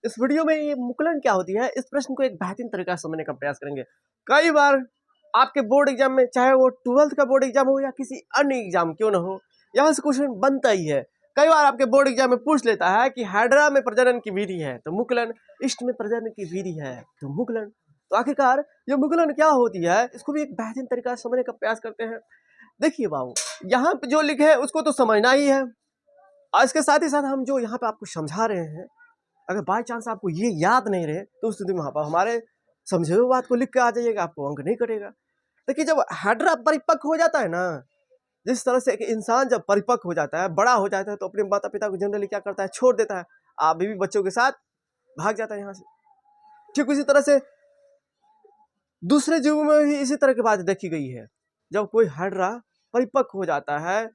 इस वीडियो में ये मुकुलन क्या होती है, इस प्रश्न को एक बेहतरीन तरीका से समझने का प्रयास करेंगे। कई बार आपके बोर्ड एग्जाम में, चाहे वो 12th का बोर्ड एग्जाम हो या किसी अन्य एग्जाम क्यों ना हो, यहाँ से क्वेश्चन बनता ही है। कई बार आपके बोर्ड एग्जाम में पूछ लेता है कि हाइड्रा में प्रजनन की विधि है तो मुकुलन, इष्ट में प्रजनन की विधि है तो मुकुलन। तो आखिरकार ये मुकुलन क्या होती है, इसको भी एक बेहतरीन तरीका से समझने का प्रयास करते हैं। देखिए बाबू, यहाँ पे जो लिखे है उसको तो समझना ही है, और इसके साथ ही साथ हम जो यहाँ पे आपको समझा रहे हैं, अगर बाय चांस आपको ये याद नहीं रहे तो उस स्थिति में हमारे समझे हुए बात को लिख के आ जाइएगा, आपको अंक नहीं कटेगा। देखिए, जब हाइड्रा परिपक्व हो जाता है ना, जिस तरह से एक इंसान जब परिपक्व हो जाता है, बड़ा हो जाता है, तो अपने माता पिता को जनरली क्या करता है, छोड़ देता है, आप बीवी बच्चों के साथ भाग जाता है यहाँ से। ठीक उसी तरह से दूसरे जीवों में भी इसी तरह की बात देखी गई है। जब कोई हाइड्रा परिपक्व हो जाता है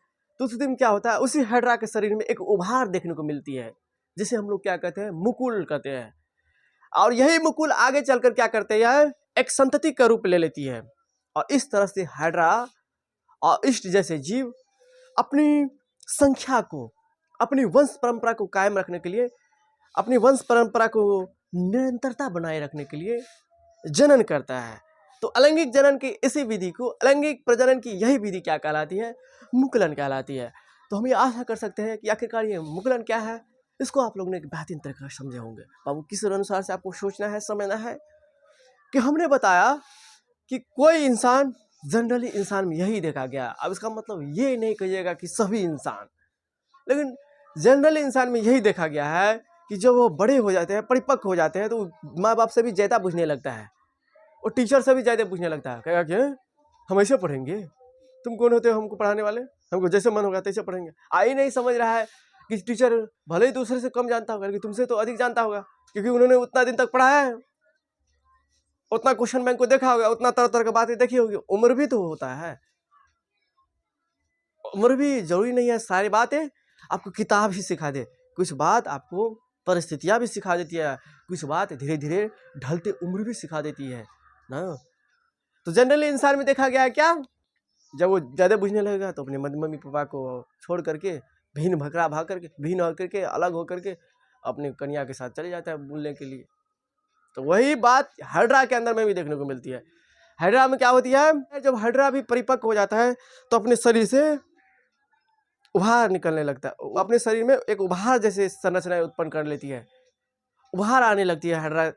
तो उस दिन क्या होता है, उसी हाइड्रा के शरीर में एक उभार देखने को मिलती है, जिसे हम लोग क्या कहते हैं, मुकुल कहते हैं। और यही मुकुल आगे चलकर क्या करते हैं, एक संतति का रूप ले लेती है। और इस तरह से हाइड्रा और इष्ट जैसे जीव अपनी संख्या को, अपनी वंश परंपरा को कायम रखने के लिए, अपनी वंश परंपरा को निरंतरता बनाए रखने के लिए जनन करता है। तो अलैंगिक जनन की इसी विधि को, अलैंगिक प्रजनन की यही विधि क्या कहलाती है, मुकुलन कहलाती है। तो हम ये आशा कर सकते हैं कि आखिरकार ये मुकुलन क्या है, इसको आप लोगों ने एक बेहतरीन तरीके से समझे होंगे। बाबू, किस अनुसार से आपको सोचना है, समझना है कि हमने बताया कि कोई इंसान, जनरली इंसान में यही देखा गया। अब इसका मतलब ये नहीं कहिएगा कि सभी इंसान, लेकिन जनरली इंसान में यही देखा गया है कि जब वो बड़े हो जाते हैं, परिपक्व हो जाते हैं, तो माँ बाप से भी ज़्यादा बुझने लगता है, और टीचर से भी ज़्यादा पूछने लगता है। कहेगा कि हम ऐसे पढ़ेंगे, तुम कौन होते हो हमको पढ़ाने वाले, हमको जैसे मन होगा तैसे पढ़ेंगे। आई नहीं समझ रहा है कि टीचर भले ही दूसरे से कम जानता होगा, लेकिन तुमसे तो अधिक जानता होगा, क्योंकि उन्होंने उतना दिन तक पढ़ाया है, उतना क्वेश्चन बैंक को देखा होगा, उतना तरह तरह की बातें देखी होगी। उम्र भी तो होता है, उम्र भी जरूरी नहीं है सारी बातें आपको किताब ही सिखा दे, कुछ बात आपको परिस्थितियाँ भी सिखा देती है, कुछ बात धीरे धीरे ढलते उम्र भी सिखा देती है ना। तो जनरली इंसान में देखा गया है क्या, जब वो ज़्यादा बुझने लगेगा तो अपने मम्मी पापा को छोड़ करके, भिन्न भकरा भाग करके, भिन्न होकर के, अलग होकर के अपने कन्या के साथ चले जाता है बोलने के लिए। तो वही बात हाइड्रा के अंदर में भी देखने को मिलती है। हाइड्रा में क्या होती है, जब हाइड्रा भी परिपक्व हो जाता है तो अपने शरीर से उभार निकलने लगता है, अपने शरीर में एक उभार जैसे संरचनाएं उत्पन्न कर लेती है, उभार आने लगती है। हाइड्रा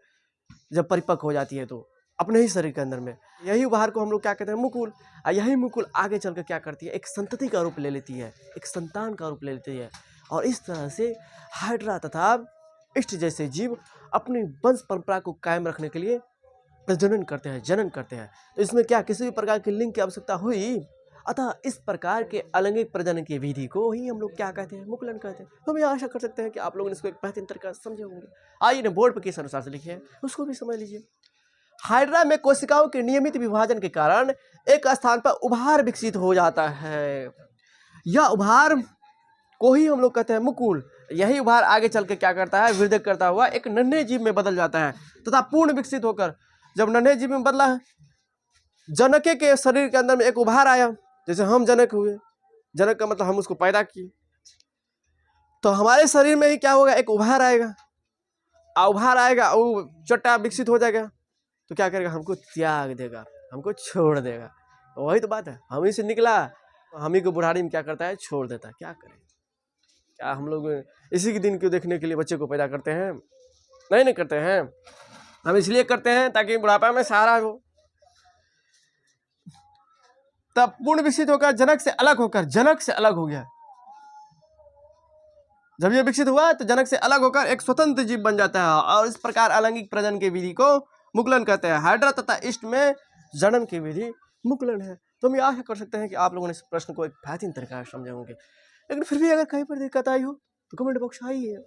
जब परिपक्व हो जाती है तो अपने ही शरीर के अंदर में, यही उभार को हम लोग क्या कहते हैं, मुकुल। और यही मुकुल आगे चलकर क्या करती है, एक संतति का रूप ले लेती है, एक संतान का रूप ले लेती है। और इस तरह से हाइड्रा तथा इष्ट जैसे जीव अपनी वंश परंपरा को कायम रखने के लिए प्रजनन करते हैं, जनन करते हैं। तो इसमें क्या किसी भी प्रकार की लिंग की आवश्यकता हुई, अतः इस प्रकार के अलैंगिक प्रजनन की विधि को ही हम लोग क्या कहते हैं, मुकुलन कहते हैं। तो हम ये आशा कर सकते हैं कि आप लोगों ने इसको एक बेहतरीन तरीका से समझे होंगे। आइए ना, बोर्ड पर किस अनुसार से लिखे हैं उसको भी समझ लीजिए। हाइड्रा में कोशिकाओं के नियमित विभाजन के कारण एक स्थान पर उभार विकसित हो जाता है। यह उभार को ही हम लोग कहते हैं मुकुल। यही उभार आगे चल के क्या करता है, वृद्धि करता हुआ एक नन्हे जीव में बदल जाता है, तथा पूर्ण विकसित होकर, जब नन्हे जीव में बदला है, जनके के शरीर के अंदर में एक उभार आया, जैसे हम जनक हुए, जनक का मतलब हम उसको पैदा किए, तो हमारे शरीर में ही क्या होगा, एक उभार आएगा। उभार आएगा, वो चट्टा विकसित हो जाएगा, तो क्या करेगा, हमको त्याग देगा, हमको छोड़ देगा। वही तो बात है, हम ही से निकला, हम ही को बुढ़ारी में क्या करता है, छोड़ देता है। क्या करें, क्या हम लोग इसी के दिन को देखने के लिए बच्चे को पैदा करते हैं? नहीं करते हैं। हम इसलिए करते हैं ताकि बुढ़ापा में सहारा हो। तब पूर्ण विकसित होकर जनक से अलग हो गया। जब ये विकसित हुआ तो जनक से अलग होकर एक स्वतंत्र जीव बन जाता है, और इस प्रकार अलैंगिक प्रजनन की विधि को मुकुलन कहते हैं। हाइड्रा तथा इष्ट में जनन की विधि मुकुलन है। तो हम ये आशा कर सकते हैं कि आप लोगों ने इस प्रश्न को एक बेहतरीन तरीका से समझे होंगे। लेकिन फिर भी अगर कहीं पर दिक्कत आई हो तो कमेंट बॉक्स आइए।